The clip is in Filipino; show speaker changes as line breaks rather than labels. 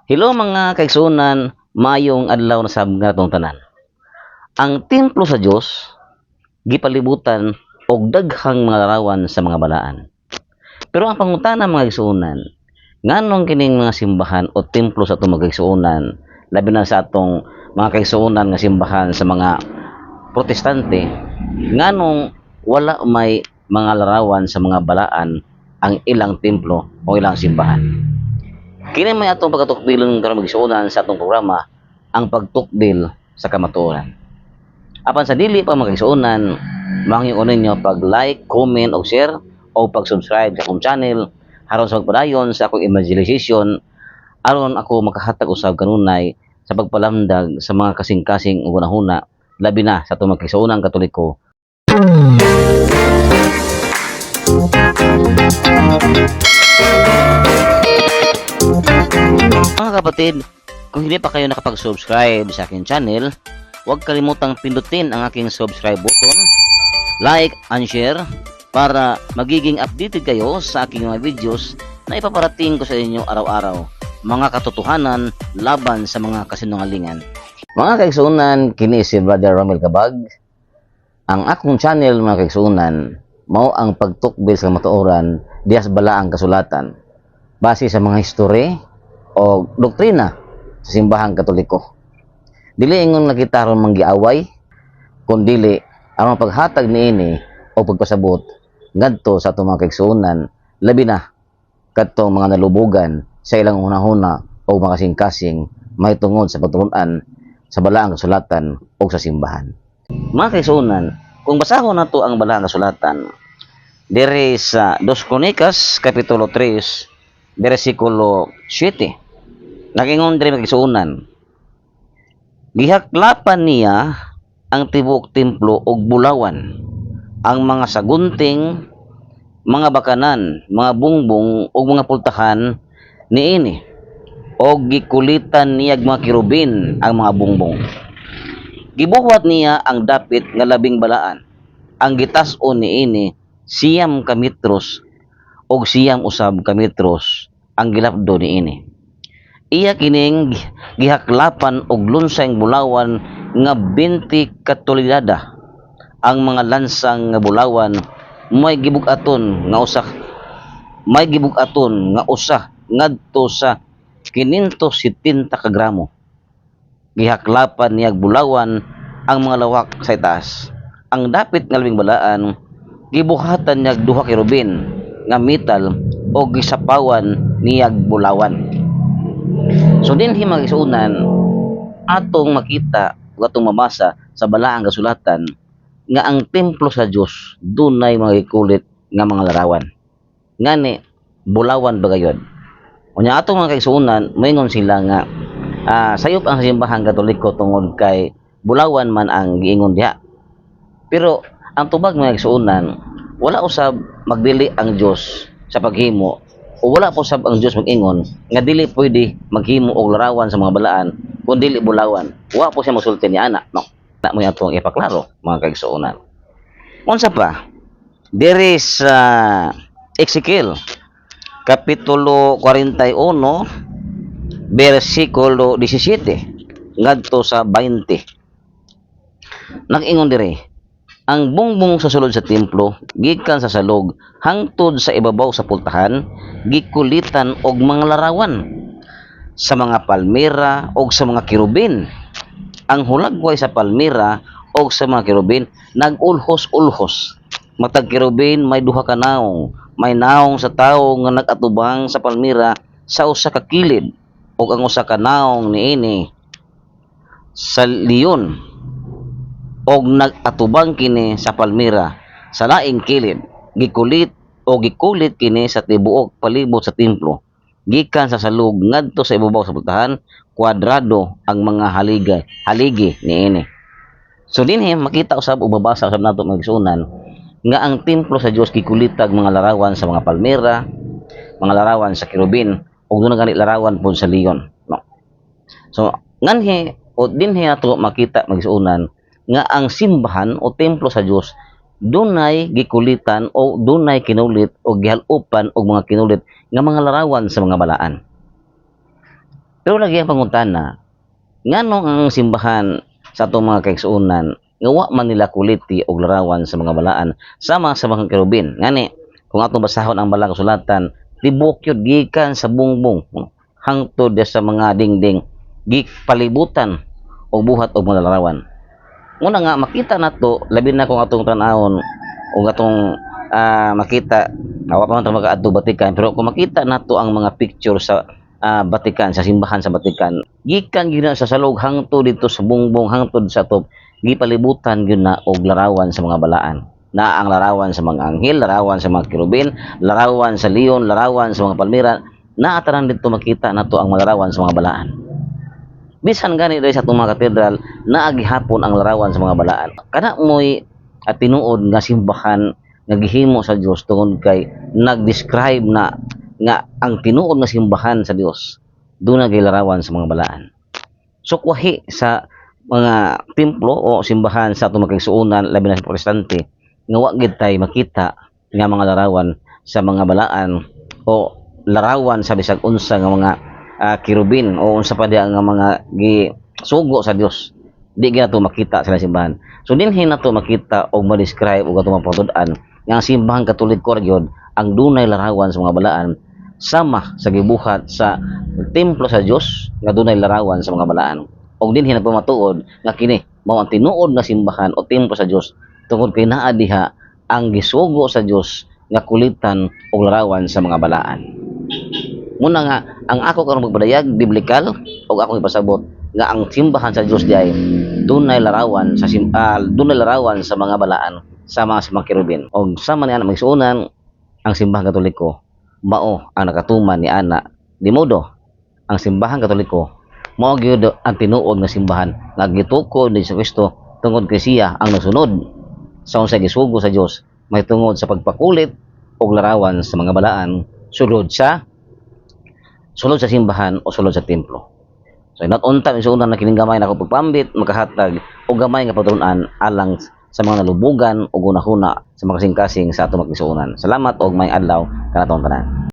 Hello mga kaigsunan, mayong adlaw na sab nga atong tanan. Ang templo sa Dios gipalibutan og daghang mga larawan sa mga balaan. Pero ang pangutana mga kaigsunan, nganong kining mga simbahan o templo sa atong mga kaigsunan, labi na sa atong mga kaigsunan nga simbahan sa mga protestante, nganong wala may mga larawan sa mga balaan ang ilang templo o ilang simbahan? Kini may atong pagkatukdilon karon magsuunan sa atong programa ang pagtukdil sa kamatuoran. Apan sa dili pa magsuunan, mangingon ninyo pag-like, comment o share o pag-subscribe sa akong channel aron sa pagpadayon sa akong evangelization aron ako makahatag usab kanunay sa pagpalamdag sa mga kasing-kasing ug hunahuna labi na sa atong magkisuunang Katoliko. Mga kapatid, kung hindi pa kayo nakapag-subscribe sa aking channel, huwag kalimutang pindutin ang aking subscribe button, like and share para magiging updated kayo sa aking mga videos na ipaparating ko sa inyo araw-araw. Mga katotohanan laban sa mga kasinungalingan. Mga kaigsunan, kini si Brother Romel Cabag. Ang akong channel mga kaigsunan, mao ang pagtukbil sa matuoran dias bala ang kasulatan base sa mga history o doktrina sa simbahang Katoliko. Dili ingon na kita ron manggiaway, kundili ang paghatag niini o pagpasabot ngadto sa atong mga kaigsuonan, labi na kadtong mga nalubugan sa ilang hunahuna o mga kasing-kasing may tungod sa pagtulunan sa balaang kasulatan o sa simbahan. Mga kaigsuonan, kung basahon nato ang balaang kasulatan diri sa 2 Kronikas kapitulo 3 bersikulo 7, nagingon diri magsuunan, gihaklapan niya ang tibuok templo og bulawan, ang mga sagunting, mga bakanan, mga bungbong ug mga pultahan niini, og gikulitan niya mga kirubin ang mga bungbong. Gibuhat niya ang dapit nga labing balaan, ang gitas-on niini siyam ka metros og siyam usab ka metros ang gilapdo niini. Iya kining gihaklapan og lunsang bulawan nga 20 ka tonelada. Ang mga lansang nga bulawan may gibug-aton nga usa ngadto sa 570 ka gramo. Gihaklapan niya bulawan ang mga lawak sa itaas. Ang dapit nga labing balaan gibuhatan niya duha ka kirubin nga metal o gisapawan niya bulawan. So dinhi magisuunan atong makita o atong mamasa sa balaang kasulatan nga ang templo sa Dios dunay mga gikulit nga mga larawan. Ngani bulawan ba gayud? Unya atong mga kaigsuonan moingon sila nga sayop ang simbahang Katoliko tungod kay bulawan man ang giingon diha. Pero ang tubag mga kaigsuonan, wala usab magdili ang Dios sa paghimo o wala po sab ang Dios mag-ingon nga dili pwede maghimo og larawan sa mga balaan kun dili bulawan. Wa po siya mosulti ni ana, no? Na mo atong ipaklaro mga kaigsuonan. Unsa pa? Diri sa Ezekiel kapitulo 41 bersikulo 17 ngadto sa 20. Nag-ingon diri, ang bungbong sa sulod sa templo gikan sa salog hangtod sa ibabaw sa pultahan gikulitan og mga larawan sa mga palmera og sa mga kirubin. Ang hulagway sa palmera og sa mga kirubin nagulhos-ulhos. Matag kirubin may duha ka naong, may naong sa tawo nga nagatubang sa palmera sa usa ka kilid ug ang usa ka naong niini sa leon og nagatubang kini sa palmera sa laing kilid. Gikulit kini sa tibuok palibot sa templo gikan sa salug ngadto sa ibabaw sa pultahan, kwadrado ang mga haligi niini. So dinhi makita usab o babasa usab nato magsunan nga ang templo sa Dios gikulitag mga larawan sa mga palmera, mga larawan sa kirubin ug dunay gani larawan pud sa leon, no? So nganhi o dinhi ato makita magsunan nga ang simbahan o templo sa Dios dunay gikulitan o dunay kinulit o gihalupan og mga kinulit nga mga larawan sa mga balaan. Pero lagi ang pangutana, nganong ang simbahan sa atong mga kaigsuonan nga wa man nila kuliti og larawan sa mga balaan sama sa mga kerubin. Ngani kung atong basahon ang balang kasulatan, tibok yun gikan sa bungbong hangtod sa mga dingding gipalibutan og buhat og mga larawan. Muna nga makita nato labi na kung atong tan-awon o atong makita awa pa man ta makaadto Batikan, pero kung makita nato ang mga picture sa Batikan, sa simbahan sa Batikan, gikan gyud na sa salog hangtod dito sa bungbong hangtod sa top gipalibutan gyud na og larawan sa mga balaan. Na ang larawan sa mga anghel, larawan sa mga kerubin, larawan sa leon, larawan sa mga palmira, naa tanan dito makita nato ang mga larawan sa mga balaan. Bisan gani diri sa atong mga katedral, naa gihapon ang larawan sa mga balaan. Kana moy tinuod nga simbahan nga gihimo sa Dios tungod kay nag-describe na nga ang tinuod nga simbahan sa Dios doon na larawan sa mga balaan. So kuwahi sa mga templo o simbahan sa atong makigsuonan labi na sa Protestante nga wa gid tay makita nga mga larawan sa mga balaan o larawan sa bisag unsa nga mga kirubin o unsa pa diha nga mga gisugo sa Dios. Di gyud nato makita sa simbahan. So dinhi nato makita o ma-describe og atong pagtud-an nga ang simbahan Katoliko gyud ang dunay larawan sa mga balaan sama sa gibuhat sa templo sa Dios nga dunay larawan sa mga balaan. Og dinhi nagpamatuod nga kini mao ang tinuod nga simbahan o templo sa Dios tungod kay naa diha ang gisugo sa Dios nga kulitan og larawan sa mga balaan. Muna nga ang ako karong magpadayag biblikal og akong ipasabot nga ang simbahan sa Dios diay dunay larawan sa dunay larawan sa mga balaan sama sa mga kerubin. Og sama ni ana magsuonan ang simbahan Katoliko mao ang nakatuman ni ana di modo ang simbahan Katoliko mao gyud ang tinuod nga simbahan nga gitukod ni Kristo tungod kay siya ang nagsunod sa unsay gisugo sa Dios may tungod sa pagpakulit og larawan sa mga balaan sulod sa simbahan o sulod sa templo. So not unta isunan na kining gamay na ako pagpambit makahatag og gamay nga patun-an alang sa mga nalubugan o gunahuna sa mga kasing-kasing sa atong magisuonan. Salamat og may adlaw kanatong tanan.